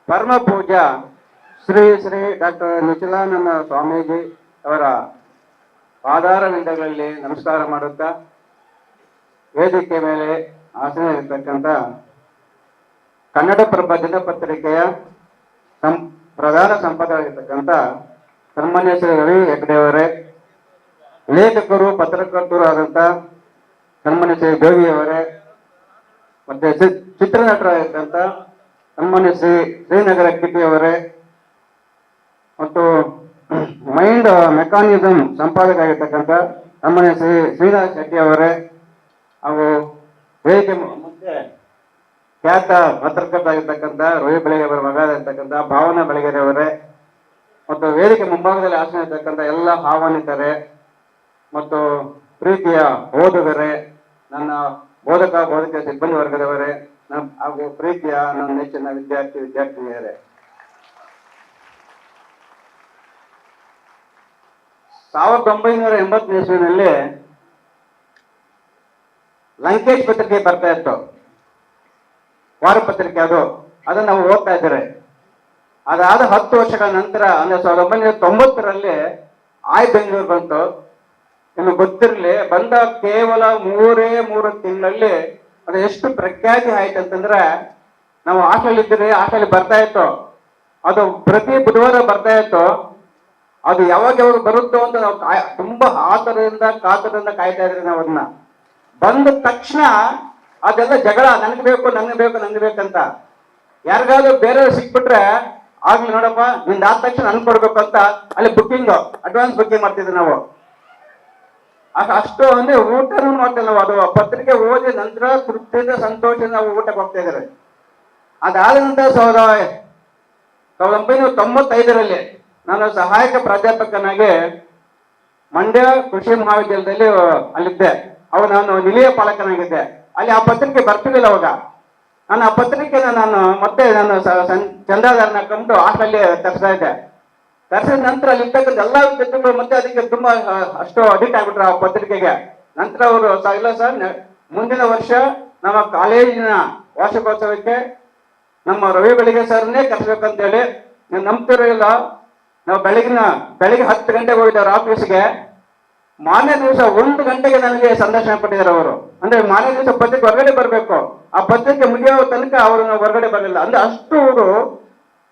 ಪರಮ ಪೂಜ್ಯ ಶ್ರೀ ಶ್ರೀ ಡಾಕ್ಟರ್ ನಿಖಿಲಾನಂದ ಸ್ವಾಮೀಜಿ ಅವರ ಪಾದಾರವಿಂದಗಳಲ್ಲಿ ನಮಸ್ಕಾರ ಮಾಡುತ್ತಾ, ವೇದಿಕೆ ಮೇಲೆ ಆಸನ ಇರತಕ್ಕಂಥ ಕನ್ನಡಪ್ರಭ ದಿನಪತ್ರಿಕೆಯ ಪ್ರಧಾನ ಸಂಪಾದಕರಾಗಿರ್ತಕ್ಕಂಥ ಸನ್ಮಾನ್ಯ ಶ್ರೀ ರವಿ ಹೆಗ್ಡೆ ಅವರೇ, ಲೇಖಕರು ಪತ್ರಕರ್ತರು ಆದಂಥ ಸನ್ಮಾನ್ಯ ಶ್ರೀ ದೇವಿ ಅವರೇ, ಮತ್ತೆ ಚಿತ್ರನಟರಾಗಿರ್ತಕ್ಕಂಥ ಸನ್ಮಾನ್ಯ ಶ್ರೀನಗರ ಕಿಟಿ ಅವರೇ, ಮತ್ತು ಮೈಂಡ್ ಮೆಕ್ಯಾನಿಸಮ್ ಸಂಪಾದಕ ಆಗಿರ್ತಕ್ಕಂಥ ಸನ್ಮಾನ್ಯ ಶ್ರೀನಾಥ್ ಶೆಟ್ಟಿ ಅವರೇ, ಹಾಗೂ ವೇದಿಕೆ ಮುಂದೆ ಖ್ಯಾತ ಪತ್ರಕರ್ತ ಆಗಿರ್ತಕ್ಕಂಥ ರವಿ ಬೆಳಗೆರೆ ಅವರ ಮಗಳಾಗಿರ್ತಕ್ಕಂಥ ಭಾವನಾ ಬೆಳಗೆರೆ ಅವರೇ, ಮತ್ತು ವೇದಿಕೆ ಮುಂಭಾಗದಲ್ಲಿ ಆಸನ ಇರ್ತಕ್ಕಂಥ ಎಲ್ಲ ಆಹ್ವಾನಿತರೇ ಮತ್ತು ಪ್ರೀತಿಯ ಓದುಗರೇ, ನನ್ನ ಬೋಧಕ ಸಿಬ್ಬಂದಿ ವರ್ಗದವರೇ, ಹಾಗೂ ಪ್ರೀತಿಯ ನನ್ನ ನೆಚ್ಚಿನ ವಿದ್ಯಾರ್ಥಿನಿಯರೇ, 1980 ಇಸ್ವಿನಲ್ಲಿ ಲಂಕೇಶ್ ಪತ್ರಿಕೆ ಬರ್ತಾ ಇತ್ತು, ವಾರ ಪತ್ರಿಕೆ. ಅದನ್ನು ನಾವು ಓದ್ತಾ ಇದ್ದಾರೆ. ಅದಾದ 10 ವರ್ಷಗಳ ನಂತರ ಅಂದ್ರೆ 1990ರಲ್ಲಿ ಆಯ್ ಬೆಂಗಳೂರು ಬಂತು. ನಿಮಗೆ ಗೊತ್ತಿರಲಿ, ಬಂದ ಕೇವಲ 3 ತಿಂಗಳಲ್ಲಿ ಅದು ಎಷ್ಟು ಪ್ರಖ್ಯಾತಿ ಆಯ್ತು ಅಂತಂದ್ರೆ, ನಾವು ಹಾಸ್ಟೆಲ್ ಇದ್ದೀರಿ, ಹಾಸ್ಟೆಲ್ ಬರ್ತಾ ಇತ್ತು, ಅದು ಪ್ರತಿ ಬುಧವಾರ ಬರ್ತಾ ಇತ್ತು. ಅದು ಯಾವಾಗ ಬರುತ್ತೋ ಅಂತ ನಾವು ತುಂಬಾ ಕಾತರದಿಂದ ಕಾಯ್ತಾ ಇದ್ರಿ. ನಾವು ಅದನ್ನ ಬಂದ ತಕ್ಷಣ ಅದೆಲ್ಲ ಜಗಳ, ನನ್ಗೆ ಬೇಕಂತ. ಯಾರಿಗಾದ್ರೂ ಬೇರೆ ಸಿಕ್ಬಿಟ್ರೆ ಆಗ್ಲಿ ನೋಡಪ್ಪ ನಿಂದ ಆದ ತಕ್ಷಣ ನನ್ಗೆ ಕೊಡ್ಬೇಕು ಅಂತ ಅಲ್ಲಿ ಅಡ್ವಾನ್ಸ್ ಬುಕ್ಕಿಂಗ್ ಮಾಡ್ತಿದ್ವಿ ನಾವು. ಅಷ್ಟು ಅಂದ್ರೆ ಊಟನೂ ಮಾಡ್ತೇವೆ ನಾವು. ಅದು ಪತ್ರಿಕೆ ಓದಿ ನಂತರ ತೃಪ್ತಿಯಿಂದ ಸಂತೋಷದಿಂದ ನಾವು ಊಟಕ್ಕೆ ಹೋಗ್ತಾ ಇದ್ದಾರೆ. ಅದಾದ ನಂತರ 1995ರಲ್ಲಿ ನಾನು ಸಹಾಯಕ ಪ್ರಾಧ್ಯಾಪಕನಾಗಿ ಮಂಡ್ಯ ಕೃಷಿ ಮಹಾವಿದ್ಯಾಲಯದಲ್ಲಿ ಅಲ್ಲಿದ್ದೆ. ಅವಾಗ ನಾನು ನಿಲಯ ಪಾಲಕನಾಗಿದ್ದೆ. ಅಲ್ಲಿ ಆ ಪತ್ರಿಕೆ ಬರ್ತಿರ್ಲಿಲ್ಲ. ಅವಾಗ ನಾನು ಆ ಪತ್ರಿಕೆನ ಮತ್ತೆ ಚಂದಾದಾರನ ಕಂಡು ಹಾಸ್ಟೆಲ್ಲಿ ತರಿಸ್ತಾ ಇದ್ದೆ. ತರಿಸಿದ ನಂತರ ಅಲ್ಲಿ ಇರ್ತಕ್ಕಂಥ ಎಲ್ಲ ವಿದ್ಯಾರ್ಥಿಗಳು ಮತ್ತೆ ಅದಕ್ಕೆ ತುಂಬಾ ಅಷ್ಟು ಅಡಿಕ್ಟ್ ಆಗ್ಬಿಟ್ರು ಆ ಪತ್ರಿಕೆಗೆ. ನಂತರ ಅವರು ಇಲ್ಲ ಸರ್, ಮುಂದಿನ ವರ್ಷ ನಮ್ಮ ಕಾಲೇಜಿನ ವಾರ್ಷಿಕೋತ್ಸವಕ್ಕೆ ನಮ್ಮ ರವಿ ಬೆಳಗೆರೆ ಸರ್ನೇ ಕರೆಸ್ಬೇಕಂತೇಳಿ, ನೀವು ನಂಬ್ತಿರಲಿಲ್ಲ, ನಾವು ಬೆಳಿಗ್ಗೆ 10 ಗಂಟೆಗೆ ಹೋಗಿದ್ದಾರೆ ಆಫೀಸ್ಗೆ. ಮಾರನೇ ದಿವಸ 1 ಗಂಟೆಗೆ ನನಗೆ ಸಂದರ್ಶನ ಕೊಟ್ಟಿದ್ದಾರೆ ಅವರು. ಅಂದ್ರೆ ಮಾರನೇ ದಿವಸ ಪತ್ರಿಕೆ ಹೊರಗಡೆ ಬರಬೇಕು, ಆ ಪತ್ರಿಕೆ ಮುಗಿಯೋ ತನಕ ಅವರು ಹೊರಗಡೆ ಬರಲಿಲ್ಲ. ಅಂದ್ರೆ ಅಷ್ಟು ಅವರು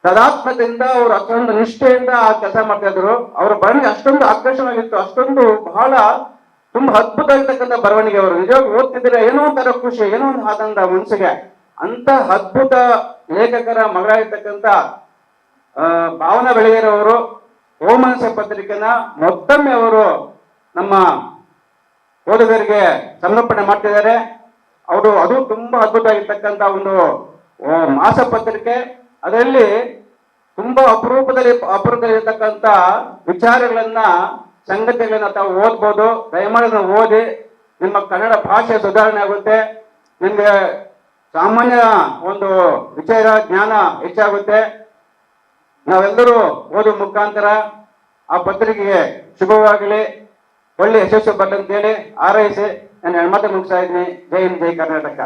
ತದಾತ್ಮದಿಂದ, ಅವರು ಅಷ್ಟೊಂದು ನಿಷ್ಠೆಯಿಂದ ಆ ಕೆಲಸ ಮಾಡ್ತಾ ಇದ್ರು. ಅವರ ಬರವಣಿಗೆ ಅಷ್ಟೊಂದು ಆಕರ್ಷಣವಾಗಿತ್ತು, ಅಷ್ಟೊಂದು ತುಂಬಾ ಅದ್ಭುತ ಆಗಿರ್ತಕ್ಕಂಥ ಬರವಣಿಗೆ. ಅವರು ನಿಜವಾಗಿ ಓದ್ತಿದ್ರೆ ಏನೋ ಒಂಥರ ಖುಷಿ, ಏನೋ ಒಂದು ಆನಂದ ಮನಸ್ಸಿಗೆ. ಅಂತ ಅದ್ಭುತ ಲೇಖಕರ ಮಗಳಾಗಿರ್ತಕ್ಕಂಥ ಭಾವನಾ ಬೆಳಗೆರೆ ಅವರು ಓಮನಸ ಪತ್ರಿಕೆನ ಮತ್ತೊಮ್ಮೆ ಅವರು ನಮ್ಮ ಓದುಗರಿಗೆ ಸಮರ್ಪಣೆ ಮಾಡ್ತಿದ್ದಾರೆ. ಅದು ತುಂಬಾ ಅದ್ಭುತ ಆಗಿರ್ತಕ್ಕಂಥ ಒಂದು ಮಾಸ ಪತ್ರಿಕೆ. ಅದರಲ್ಲಿ ತುಂಬಾ ಅಪರೂಪದಲ್ಲಿರ್ತಕ್ಕಂಥ ವಿಚಾರಗಳನ್ನ, ಸಂಗತಿಗಳನ್ನ ತಾವು ಓದ್ಬೋದು. ದಯಮಾಡಿ ಓದಿ, ನಿಮ್ಮ ಕನ್ನಡ ಭಾಷೆ ಸುಧಾರಣೆ ಆಗುತ್ತೆ, ನಿಮಗೆ ಸಾಮಾನ್ಯ ಒಂದು ವಿಚಾರ ಜ್ಞಾನ ಹೆಚ್ಚಾಗುತ್ತೆ. ನಾವೆಲ್ಲರೂ ಓದುವ ಮುಖಾಂತರ ಆ ಪತ್ರಿಕೆಗೆ ಶುಭವಾಗಲಿ, ಒಳ್ಳೆ ಯಶಸ್ಸು ಬರಲಿ ಅಂತೇಳಿ ಹಾರೈಸಿ ನಾನು ಮಾತು ಮುಗಿಸ್ತಾ ಇದ್ದೀನಿ. ಜೈ ಹಿಂದ್, ಜೈ ಕರ್ನಾಟಕ.